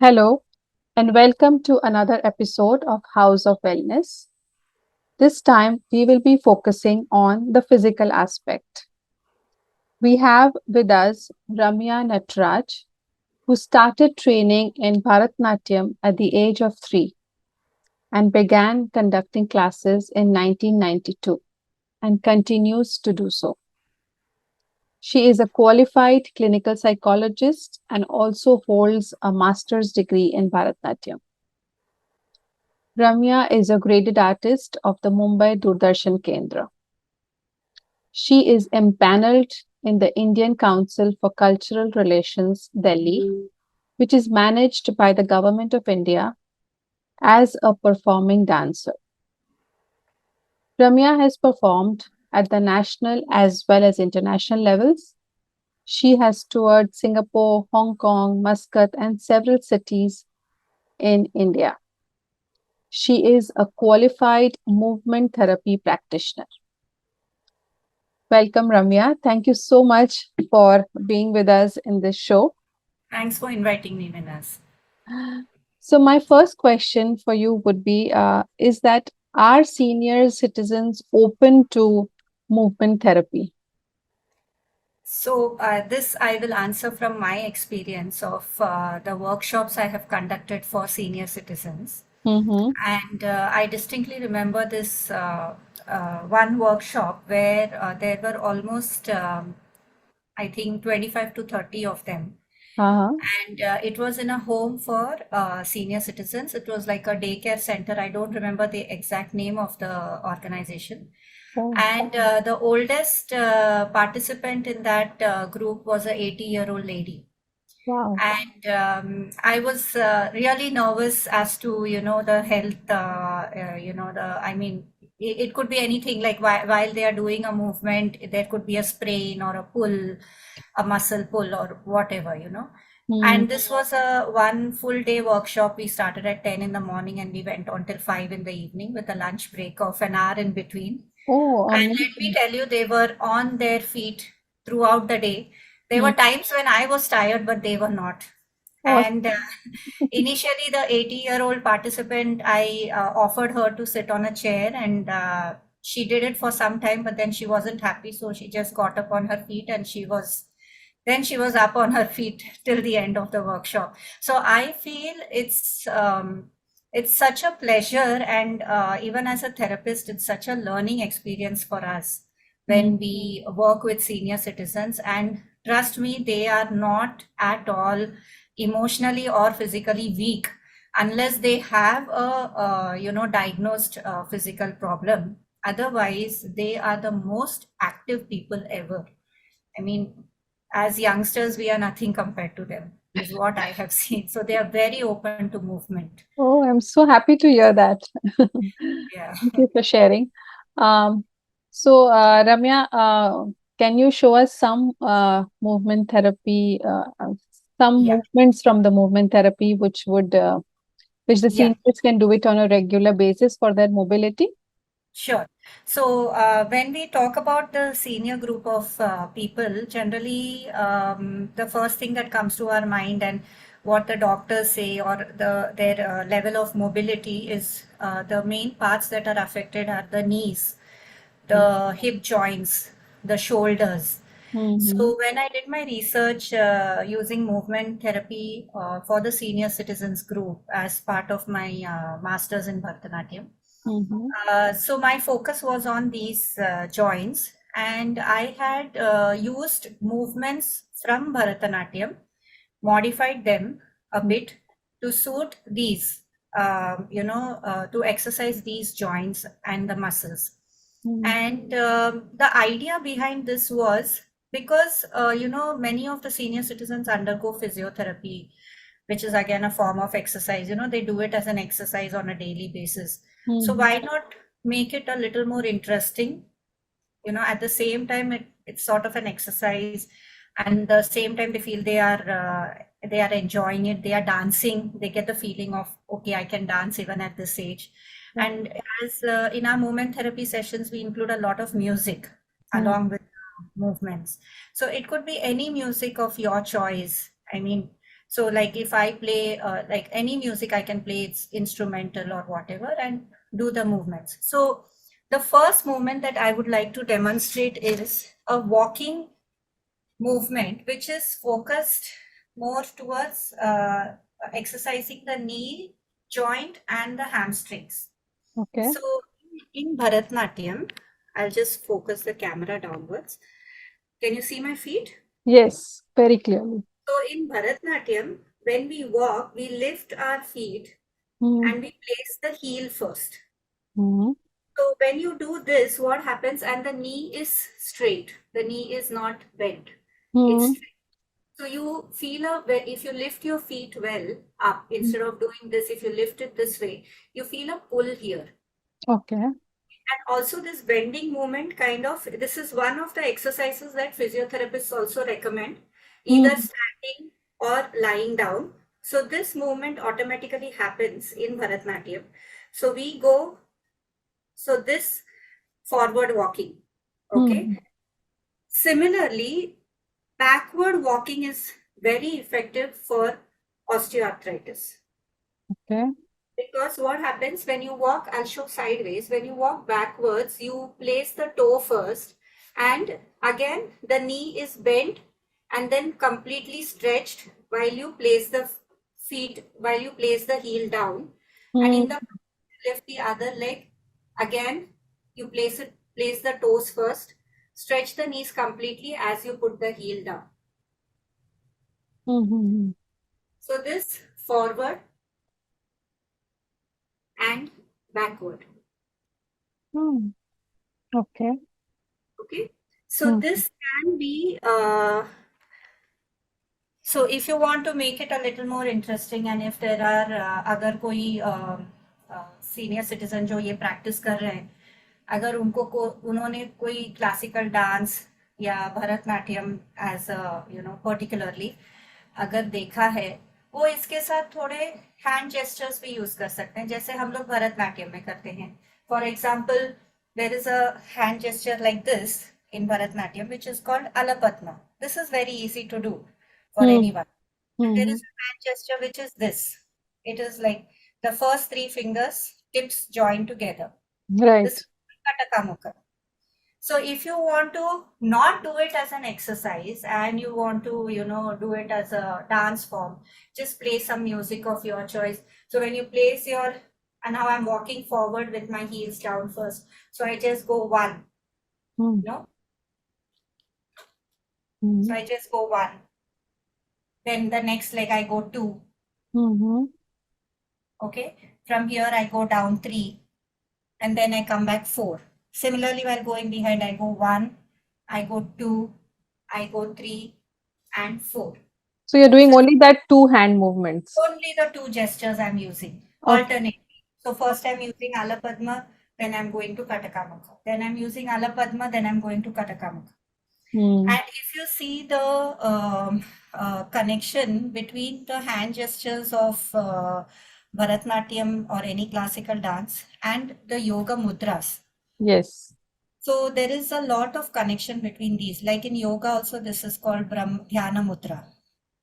Hello, and welcome to another episode of House of Wellness. This time, we will be focusing on the physical aspect. We have with us Ramya Natraj, who started training in Bharatnatyam at the age of 3 and began conducting classes in 1992 and continues to do so. She is a qualified clinical psychologist and also holds a master's degree in Bharatnatyam. Ramya is a graded artist of the Mumbai Doordarshan Kendra. She is empaneled in the Indian Council for Cultural Relations, Delhi, which is managed by the Government of India as a performing dancer. Ramya has performed at the national as well as international levels. She has toured Singapore, Hong Kong, Muscat, and several cities in India. She is a qualified movement therapy practitioner. Welcome, Ramya. Thank you so much for being with us in this show. Thanks for inviting me, Minas. So, my first question for you would be is that are senior citizens open to movement therapy? So, this I will answer from my experience of the workshops I have conducted for senior citizens. Mm-hmm. And I distinctly remember this one workshop where there were almost, I think, 25 to 30 of them. Uh-huh. And it was in a home for senior citizens. It was like a daycare center. I don't remember the exact name of the organization. Oh, And the oldest participant in that group was a 80-year-old lady. wow. And I was really nervous as to, the health, I mean, it could be anything like while they are doing a movement, there could be a sprain or a pull, a muscle pull or whatever. Hmm. And this was a one full day workshop. We started at 10 in the morning and we went on till 5 in the evening with a lunch break of an hour in between. Oh, And let me amazing. tell you, they were on their feet throughout the day. There Hmm. were times when I was tired, but they were not. Oh, And initially, the 80-year-old participant, I offered her to sit on a chair, and she did it for some time, but then she wasn't happy. So she just got up on her feet and then she was up on her feet till the end of the workshop. So I feel it's such a pleasure, and even as a therapist, it's such a learning experience for us hmm. when we work with senior citizens. And trust me, they are not at all emotionally or physically weak unless they have a diagnosed physical problem. Otherwise, they are the most active people ever. I mean, as youngsters, we are nothing compared to them, is what I have seen. So they are very open to movement. Oh, I'm so happy to hear that. Yeah. Thank you for sharing. Um, Ramya, can you show us some movement therapy, some Yeah. movements from the movement therapy, which the Yeah. seniors can do it on a regular basis for their mobility? Sure. So, when we talk about the senior group of people, generally, the first thing that comes to our mind and what the doctors say or their level of mobility is the main parts that are affected are the knees, the hip joints, the shoulders. Mm-hmm. So, when I did my research using movement therapy for the senior citizens group as part of my master's in Bharatanatyam, Mm-hmm. so my focus was on these joints, and I had used movements from Bharatanatyam, modified them a bit to suit these, to exercise these joints and the muscles. Mm-hmm. And the idea behind this was because, many of the senior citizens undergo physiotherapy, which is again a form of exercise. They do it as an exercise on a daily basis. So Mm-hmm. why not make it a little more interesting? At the same time, it's sort of an exercise, and the same time they feel they are enjoying it. They are dancing. They get the feeling of, okay, I can dance even at this age. And as in our movement therapy sessions, we include a lot of music Mm-hmm. along with movements. So it could be any music of your choice. I mean, So like if I play like any music, I can play it's instrumental or whatever and do the movements. So the first movement that I would like to demonstrate is a walking movement, which is focused more towards exercising the knee joint and the hamstrings. Okay. So in Bharatnatyam, I'll just focus the camera downwards. Can you see my feet? Yes, very clearly. So in Bharatnatyam, when we walk, we lift our feet Hmm. and we place the heel first. Hmm. So when you do this, what happens? And the knee is straight. The knee is not bent. It's Hmm. straight. So you feel if you lift your feet well up, instead of doing this, if you lift it this way, you feel a pull here. Okay. And also this bending movement this is one of the exercises that physiotherapists also recommend, either Hmm. standing or lying down. So this movement automatically happens in Bharatnatyam. So we go, so this forward walking, okay? Hmm. Similarly, backward walking is very effective for osteoarthritis. Okay. Because what happens when you walk, I'll show sideways. When you walk backwards, you place the toe first, and again the knee is bent and then completely stretched while you place the while you place the heel down. And Hmm. in the lift the other leg, again you place the toes first, stretch the knees completely as you put the heel down. Hmm. Hmm. So this forward and backward. Hmm. Okay. Okay. So Hmm. this can be so if you want to make it a little more interesting, and if there are अगर कोई senior citizen जो ये practice कर रहे हैं, अगर उन्होंने कोई क्लासिकल डांस या भरतनाट्यम एज पर्टिकुलरली अगर देखा है, वो इसके साथ थोड़े हैंड जेस्चर्स भी यूज कर सकते हैं, जैसे हम लोग भरतनाट्यम में करते हैं. For example, there is a hand gesture like this in Bharatnatyam, which is called Alapadma. This is very easy to do for Hmm. anyone. And there Hmm. is a hand gesture which is this. It is like the first three fingers, tips joined together. This Right. is Katakamukha. So if you want to not do it as an exercise and you want to, do it as a dance form, just play some music of your choice. So when you place and now I'm walking forward with my heels down first. So I just go one, Hmm. you know, Hmm. so I just go one. Then the next leg I go two. Hmm. Okay. From here I go down three. And then I come back four. Similarly, while going behind, I go one, I go two, I go three, and four. So you're doing So only that two hand movements. only the two gestures I'm using Okay. alternately. So first I'm using Alapadma, then I'm going to Katakamukha. Then I'm using Alapadma, then I'm going to Katakamukha. Hmm. And if you see the connection between the hand gestures of Bharatnatyam or any classical dance and the yoga mudras. Yes. So there is a lot of connection between these. Like in yoga also, this is called Dhyana Mudra.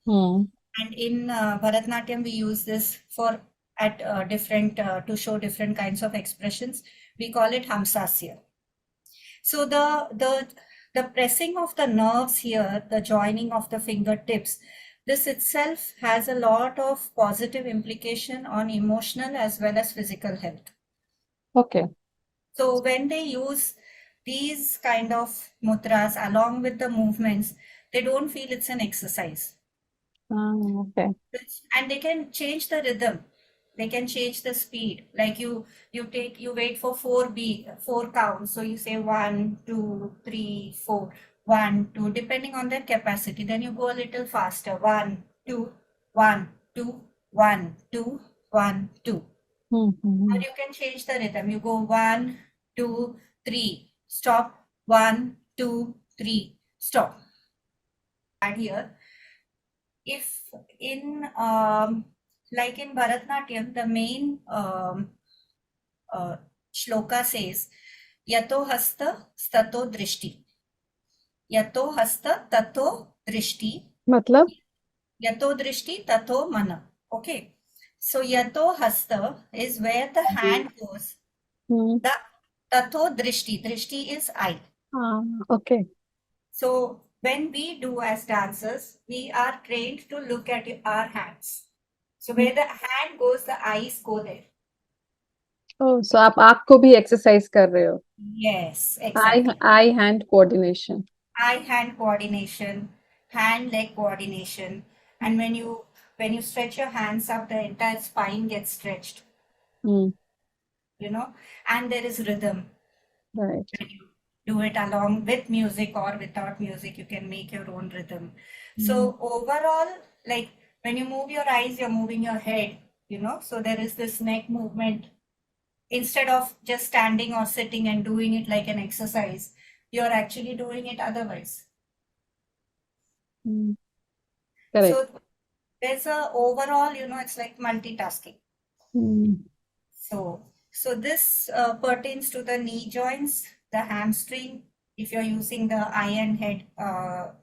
Hmm. And in Bharatnatyam, we use this for at different to show different kinds of expressions. We call it Hamsasya. So the pressing of the nerves here, the joining of the fingertips, this itself has a lot of positive implication on emotional as well as physical health. Okay. So when they use these kind of mudras along with the movements, they don't feel it's an exercise. Ah, okay. And they can change the rhythm. They can change the speed. Like you wait for four counts. So you say 1, 2, 3, 4, 1, 2, depending on their capacity. Then you go a little faster. 1, 2, 1, 2, 1, 2, 1, 2. Hmm. Or Hmm. you can change the rhythm. You go 1, 2, 3, stop. 1, 2, 3, stop. And here, if in like in Bharatnatyam, the main shloka says, Yato hasta stato drishti. Yato hasta tato drishti. मतलब Yato drishti tato mana. Okay. So yato hasta is where the hand goes. Hmm. The tato drishti. Drishti is eye. Ah, okay. So when we do as dancers, we are trained to look at our hands. So Hmm. where the hand goes, the eyes go there. Oh, so आप आँख को भी exercise कर रहे हो? Yes, eye exactly. Eye hand coordination. Eye hand coordination, hand leg coordination. And when you stretch your hands up, the entire spine gets stretched, Hmm. you know, and there is rhythm. Right. When you do it along with music or without music, you can make your own rhythm. Hmm. So overall, like when you move your eyes, you're moving your head, so there is this neck movement. Instead of just standing or sitting and doing it like an exercise, you're actually doing it otherwise. Hmm. Correct. So there's a overall, it's like multitasking. Hmm. So this pertains to the knee joints, the hamstring. If you're using the eye and head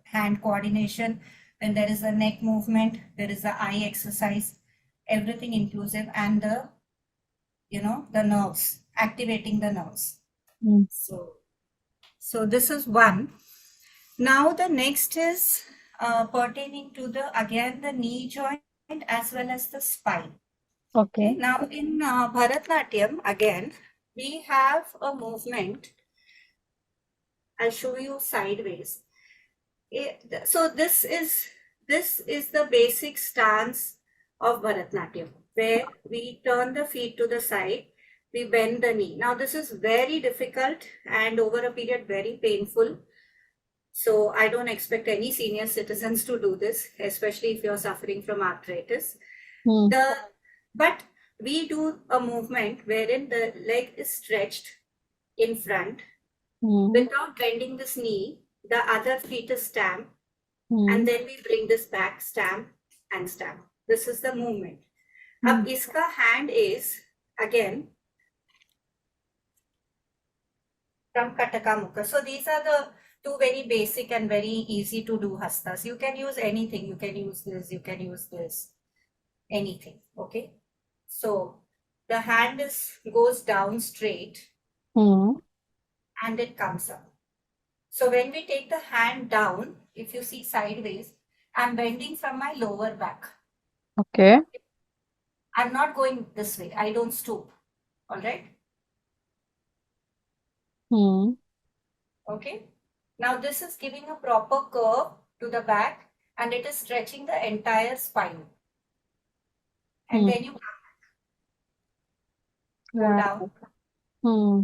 hand coordination, then there is a neck movement, there is the eye exercise, everything inclusive, and the nerves, activating the nerves. Hmm. So this is one. Now the next is pertaining to the knee joint as well as the spine. Okay, Okay. now in Bharatnatyam, again, we have a movement. I'll show you sideways. So this is the basic stance of Bharatnatyam, where we turn the feet to the side, we bend the knee. Now this is very difficult and over a period very painful. So I don't expect any senior citizens to do this, especially if you're suffering from arthritis. Hmm. The but we do a movement wherein the leg is stretched in front Hmm. without bending this knee. The other feet is stamped, and Hmm. then we bring this back, stamp and stamp. This is the movement. Hmm. Ab iska hand is again from Kataka Mukha. So these are the two very basic and very easy to do hastas. You can use anything. You can use this. You can use this. Anything. Okay. So the hand goes down straight Hmm. and it comes up. So when we take the hand down, if you see sideways, I'm bending from my lower back. Okay. I'm not going this way. I don't stoop. All right. Hmm. Okay. Now this is giving a proper curve to the back and it is stretching the entire spine. And Hmm. then you go Right. down Hmm.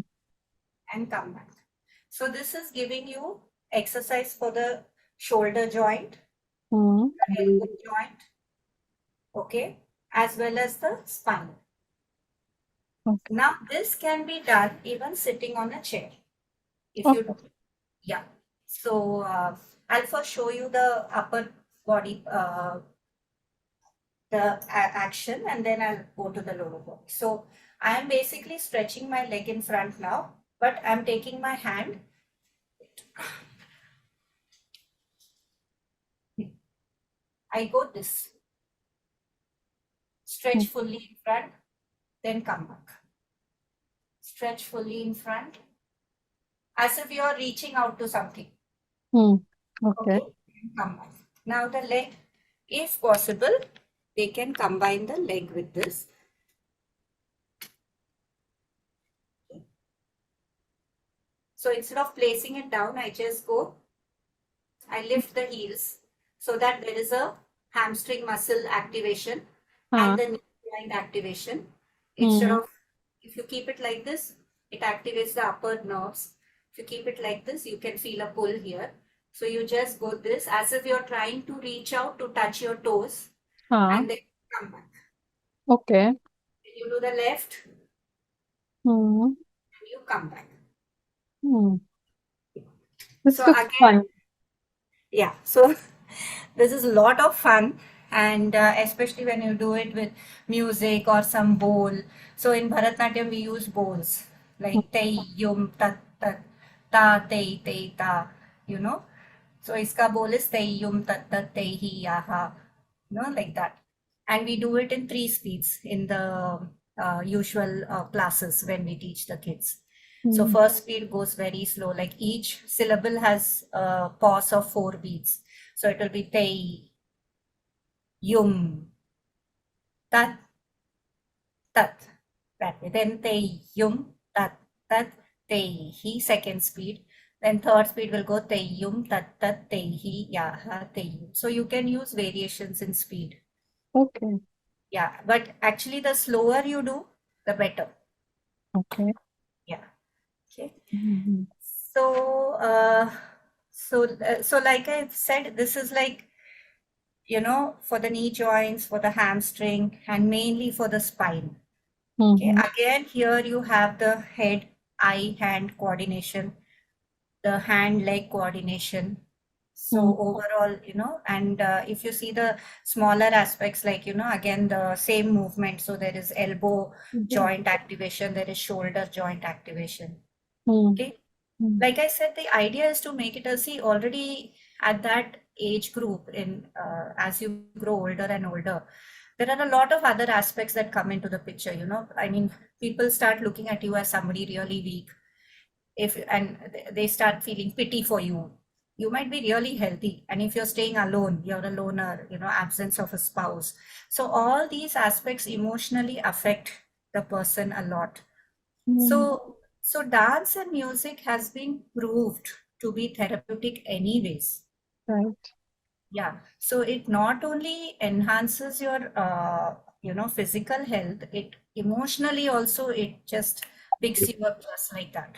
and come back. So this is giving you exercise for the shoulder joint, Hmm. the elbow joint, okay, as well as the spine. Okay. Now this can be done even sitting on a chair. If you, Okay. yeah. So I'll first show you the upper body, the action, and then I'll go to the lower body. So I am basically stretching my leg in front now, but I'm taking my hand. I go this, Hmm. stretch fully in front, then come back. Stretch fully in front, as if you are reaching out to something. Hmm. Okay. Okay, come back. Now the leg, if possible, they can combine the leg with this. So instead of placing it down, I just go, I lift the heels so that there is a hamstring muscle activation and हाँ. the knee joint activation. Instead Hmm. of, if you keep it like this, it activates the upper nerves. If you keep it like this, you can feel a pull here. So you just go this as if you're trying to reach out to touch your toes हाँ. and then come back. Okay. Then you do the left Hmm. and you come back. Hmm. This So looks again, fun. yeah. So this is a lot of fun, and especially when you do it with music or some bowl. So in Bharatnatyam, we use bowls Hmm. like tei yum tat tat ta tei ta. You know. So iska bowl is tei yum tat tat tei hi yaha. like that. And we do it in 3 speeds in the usual classes when we teach the kids. So Mm. first speed goes very slow, like each syllable has a pause of 4 beats. So it will be tei, yum, tat, tat. That way. Then tei, yum, tat, tat, tei, he, second speed. Then third speed will go tei, yum, tat, tat, tei, he, yaha, tei, yum. So you can use variations in speed. Okay. Yeah, but actually the slower you do, the better. Okay. Yeah. Okay. Mhm. So, so like I said, this is like, for the knee joints, for the hamstring, and mainly for the spine. Okay. Mhm. Again, here you have the head, eye, hand coordination, the hand leg coordination. So Mm. overall, and if you see the smaller aspects, like, again, the same movement. So there is elbow Mhm. joint activation, there is shoulder joint activation. Mm. Okay. Mm. Like I said, the idea is to make it a, see, already at that age group, in as you grow older and older, there are a lot of other aspects that come into the picture. I mean, people start looking at you as somebody really weak, if and they start feeling pity for you. You might be really healthy, and if you're staying alone, you're a loner, absence of a spouse. So all these aspects emotionally affect the person a lot. Mm. So dance and music has been proved to be therapeutic anyways. Right. Yeah, so it not only enhances your physical health, it emotionally also, it just picks you up just like that.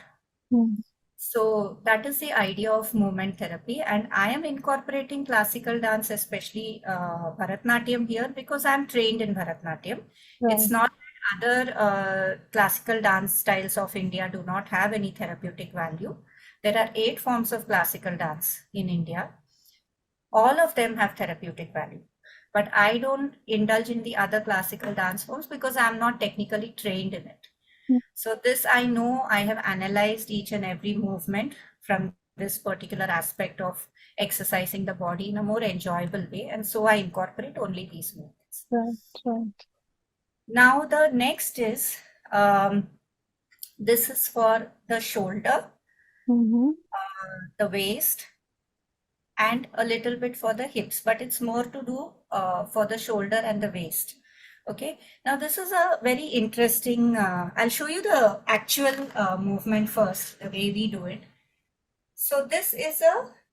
Mm. So that is the idea of movement therapy. And I am incorporating classical dance, especially Bharatnatyam here, because I'm trained in Bharatnatyam. It's Right. not that other classical dance styles of India do not have any therapeutic value. There are 8 forms of classical dance in India. All of them have therapeutic value. But I don't indulge in the other classical dance forms because I'm not technically trained in it. Mm. So this, I know, I have analyzed each and every movement from this particular aspect of exercising the body in a more enjoyable way. And so I incorporate only these movements. Right. Right. Now the next is, um, this is for the shoulder, Mhm. the waist, and a little bit for the hips, but it's more to do for the shoulder and the waist. Okay, now this is a very interesting, I'll show you the actual movement first, the way we do it. So this is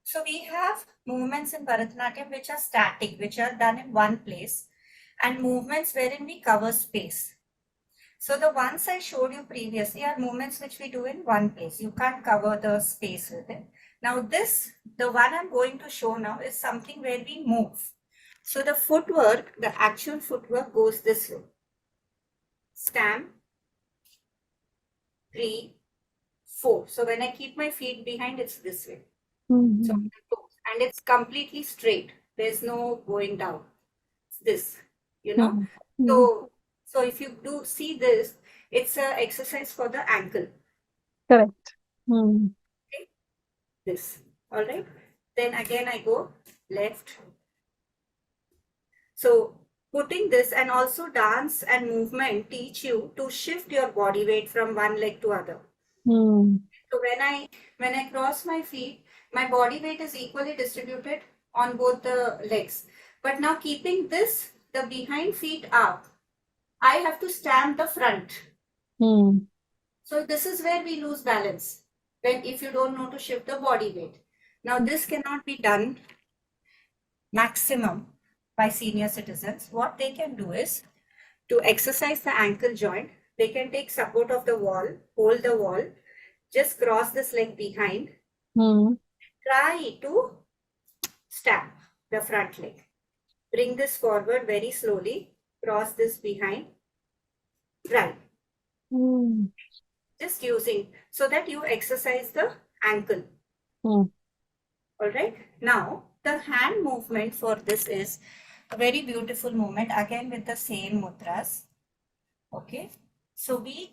so we have movements in Bharatanatyam which are static, which are done in one place, and movements wherein we cover space. So the ones I showed you previously are movements which we do in one place. You can't cover the space with it. Now this, the one I'm going to show now, is something where we move. So the footwork, the actual footwork goes this way. Stamp, 3, 4. So when I keep my feet behind, it's this way. So, Mhm. and it's completely straight. There's no going down. It's this, you know. Mhm. Mhm. So, so if you do see this, it's a exercise for the ankle. Correct. Mm. Okay? This. All right. Then again, I go left. So putting this, and also dance and movement teach you to shift your body weight from one leg to other. Mm. So when I cross my feet, my body weight is equally distributed on both the legs. But now keeping this, the behind feet up, I have to stand the front. Mm. So this is where we lose balance, when if you don't know to shift the body weight. Now this cannot be done maximum by senior citizens. What they can do is, to exercise the ankle joint, they can take support of the wall, hold the wall, just cross this leg behind, Mm. try to stamp the front leg. Bring this forward very slowly, cross this behind, try. Mm. Just using, so that you exercise the ankle. Mm. All right. Now, the hand movement for this is a very beautiful movement, again with the same mudras. Okay. So we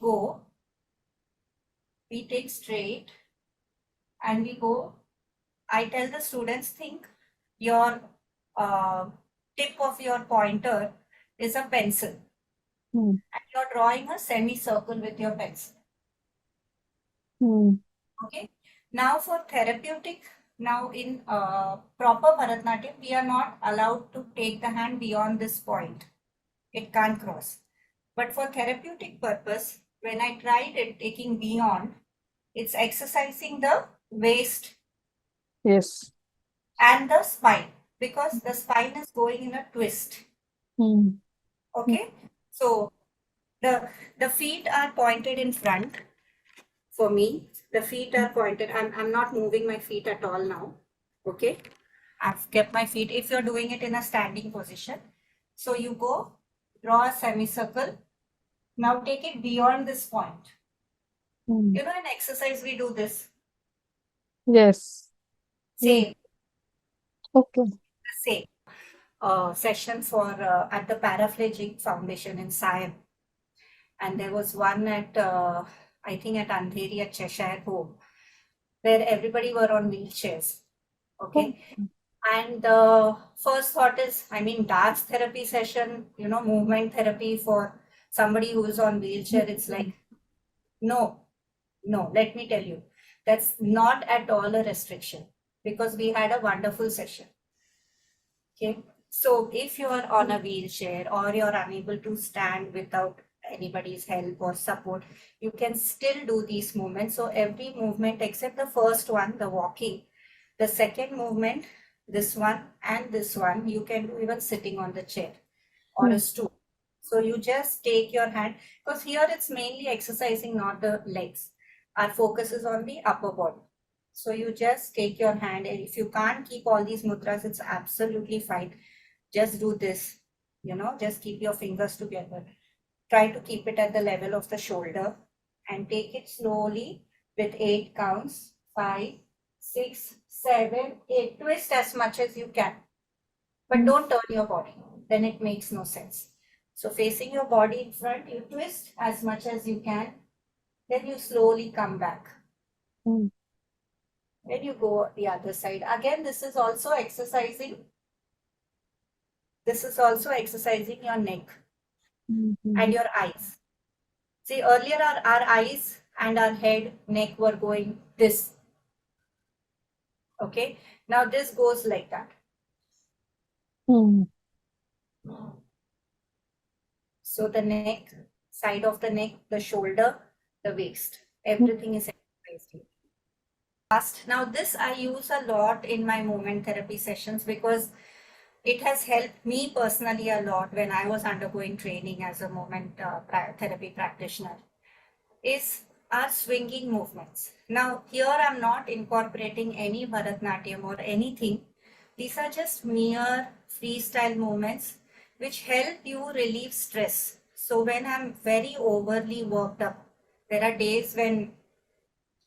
take straight, and we go. I tell the students, think your uh, tip of your pointer is a pencil, Hmm. and you're drawing a semicircle with your pencil. Hmm. Okay. Now for therapeutic, now in proper Bharatanatyam, we are not allowed to take the hand beyond this point. It can't cross. But for therapeutic purpose, when I tried it taking beyond, it's exercising the waist Yes. and the spine, because the spine is going in a twist. Hmm. Hmm. Okay. So the the feet are pointed in front. For me, the feet are pointed. I'm not moving my feet at all now. Okay. I've kept my feet. If you're doing it in a standing position, so you go, draw a semicircle. Now take it beyond this point. Hmm. You know, in exercise, we do this. Yes. Yes. Same, Okay. same. Session for at the Paraplegic Foundation in Siam. And there was one at, I think, at Andheri at Cheshire Home, where everybody were on wheelchairs. Oh. Okay. And the first thought is, I mean, dance therapy session, you know, movement therapy for somebody who is on wheelchair. It's like, no, no, let me tell you, that's not at all a restriction, because we had a wonderful session. Okay. So if you are on a wheelchair or you're unable to stand without anybody's help or support, you can still do these movements. So every movement except the first one, the walking, the second movement, this one and this one, you can do even sitting on the chair or Hmm. a stool. So you just take your hand, because here it's mainly exercising, not the legs. Our focus is on the upper body. So you just take your hand, and if you can't keep all these mudras, it's absolutely fine. Just do this, you know, just keep your fingers together. Try to keep it at the level of the shoulder and take it slowly with 8 counts. 5, 6, 7, 8. Twist as much as you can, but Hmm. don't turn your body. Then it makes no sense. So facing your body in front, you twist as much as you can. Then you slowly come back. Hmm. Then you go the other side. Again, this is also exercising. This is also exercising your neck Hmm. and Hmm. your eyes. See, earlier our eyes and our head, neck were going this. Okay. Now this goes like that. Hmm. So the neck, side of the neck, the shoulder, the waist, Hmm. everything is exercised. Now this I use a lot in my movement therapy sessions, because it has helped me personally a lot when I was undergoing training as a movement therapy practitioner, is our swinging movements. Now here I'm not incorporating any Bharatnatyam or anything. These are just mere freestyle movements which help you relieve stress. So when I'm very overly worked up, there are days when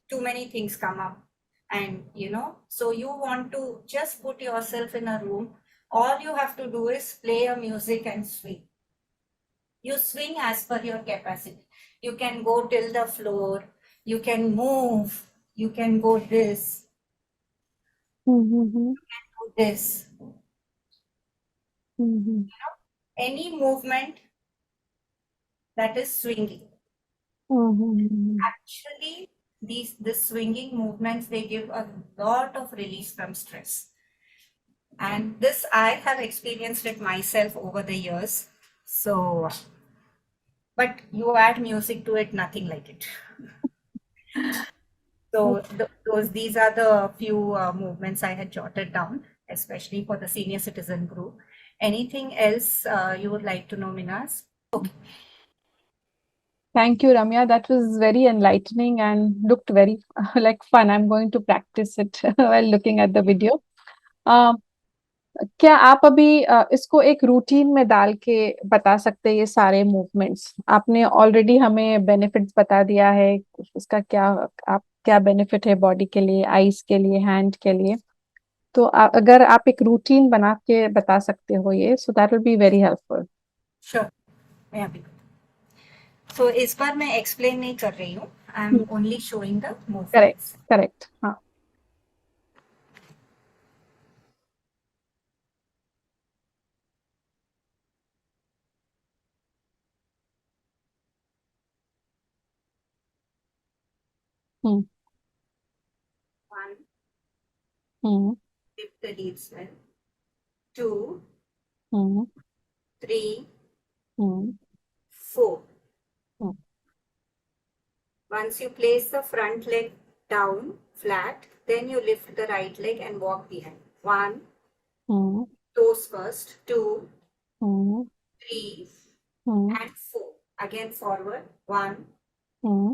too many things come up, and you know, so you want to just put yourself in a room. All you have to do is play a music and swing. You swing as per your capacity. You can go till the floor, you can move, you can go this, Hmm. do this, Hmm. any movement that is swinging. Hmm. Actually, the swinging movements, they give a lot of release from stress. And this I have experienced it myself over the years. So, but you add music to it, nothing like it. So these are the few movements I had jotted down, especially for the senior citizen group. Anything else you would like to know, Minas? Okay, Thank you, Ramya. That was very enlightening and looked very like fun. I'm going to practice it while looking at the video. Uh, क्या आप अभी इसको एक routine में डाल के बता सकते हैं ये सारे मूवमेंट्स? आपने ऑलरेडी हमें बेनिफिट्स बता दिया है, इसका क्या आप क्या बेनिफिट है बॉडी के लिए, आईज के लिए, हैंड के लिए। तो अगर आप एक रूटीन बना के बता सकते हो ये, so that will be very helpful. Sure, मैं अभी तो इस बार मैं एक्सप्लेन नहीं कर रही हूँ, I am only showing the correct, movements. Correct, हाँ। Hmm. One, Hmm. lift the leaves well. Two, Hmm. three, Hmm. 4. Hmm. Once you place the front leg down flat, then you lift the right leg and walk behind. 1, Hmm. toes first. 2, Hmm. 3, Hmm. and 4. Again forward. 1, Hmm.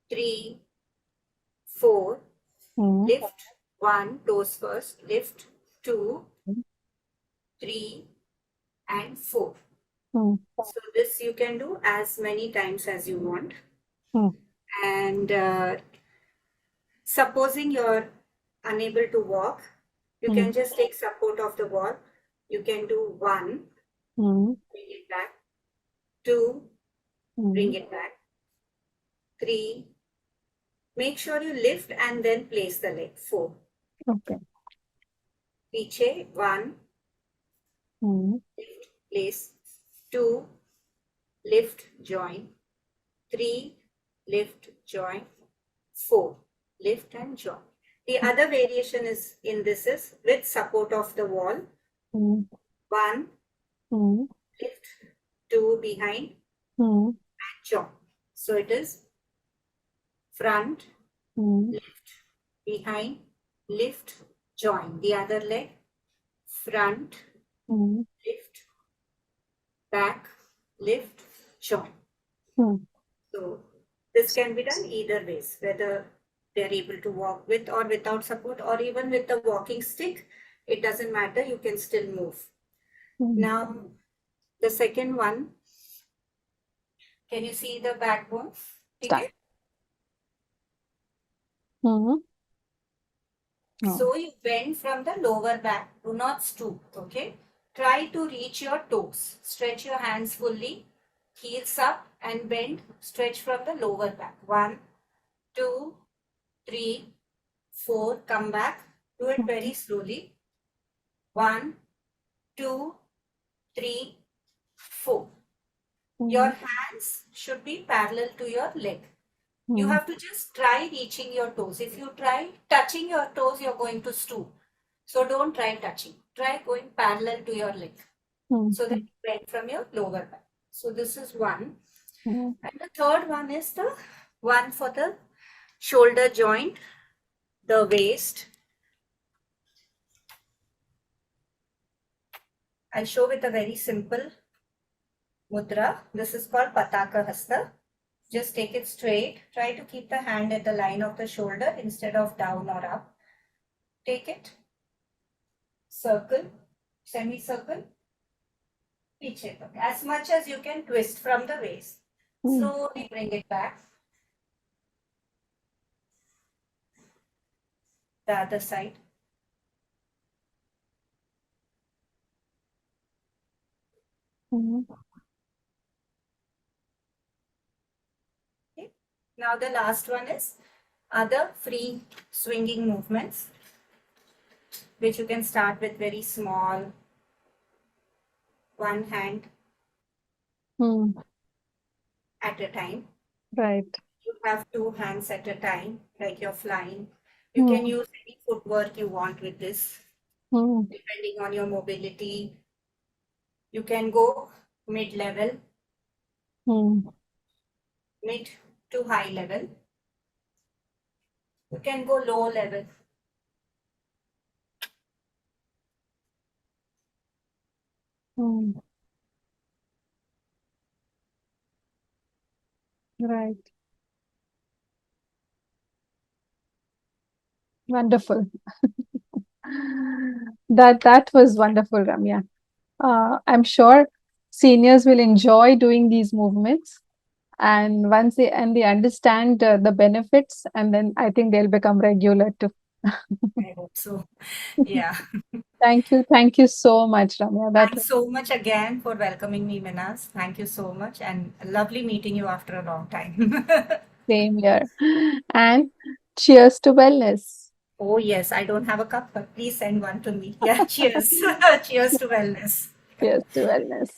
3, 4. Hmm. Lift. 1, toes first. Lift. 2, 3, and 4. Hmm. So this you can do as many times as you want. Hmm. And supposing you're unable to walk, you Hmm. can just take support of the wall. You can do 1, Hmm. bring it back. 2, Hmm. bring it back. 3, make sure you lift and then place the leg. 4, Okay. piche. 1, Hmm. lift, place. 2, lift, join. 3, lift, join. 4, lift and join. The other variation is in this is with support of the wall. Hmm. 1, Hmm. lift, 2, behind, Hmm. join. So it is front, Hmm. lift, behind, lift, join. The other leg, front, Hmm. lift, back, lift, join. Hmm. So this can be done either ways, whether they're able to walk with or without support, or even with the walking stick. It doesn't matter, you can still move. Hmm. Now, the second one, can you see the backbone? Start. Okay. Hmm. Oh. So you bend from the lower back. Do not stoop. Okay. Try to reach your toes. Stretch your hands fully. Heels up and bend. Stretch from the lower back. 1, 2, 3, 4. Come back. Do it very slowly. 1, 2, 3, 4. Your Hmm. hands should be parallel to your leg. You Hmm. have to just try reaching your toes. If you try touching your toes, you're going to stoop. So don't try touching. Try going parallel to your leg Hmm. so that you bend from your lower back. So this is one. Hmm. And the third one is the one for the shoulder joint, the waist. I'll show with a very simple mudra. This is called Pataka Hasta. Just take it straight. Try to keep the hand at the line of the shoulder instead of down or up. Take it, circle, semicircle, piche. As much as you can twist from the waist. Hmm. Slowly bring it back. The other side. Hmm. Okay. Now the last one is other free swinging movements, which you can start with very small, one hand Hmm. at a time. Right. You have two hands at a time, like you're flying. You can Hmm. use any footwork you want with this, Hmm. depending on your mobility. You can go mid-level, Hmm. mid to high level. You can go low level. Hmm. Right. Wonderful. That was wonderful, Ramya. I'm sure seniors will enjoy doing these movements, and once they understand the benefits, and then I think they'll become regular too. I hope so. Yeah. Thank you so much, Ramya. That Thanks was so much again for welcoming me, Minas. Thank you so much, and lovely meeting you after a long time. same here. And cheers to wellness. Oh, yes, I don't have a cup, but please send one to me. Yeah, cheers. Cheers to wellness. Cheers to wellness.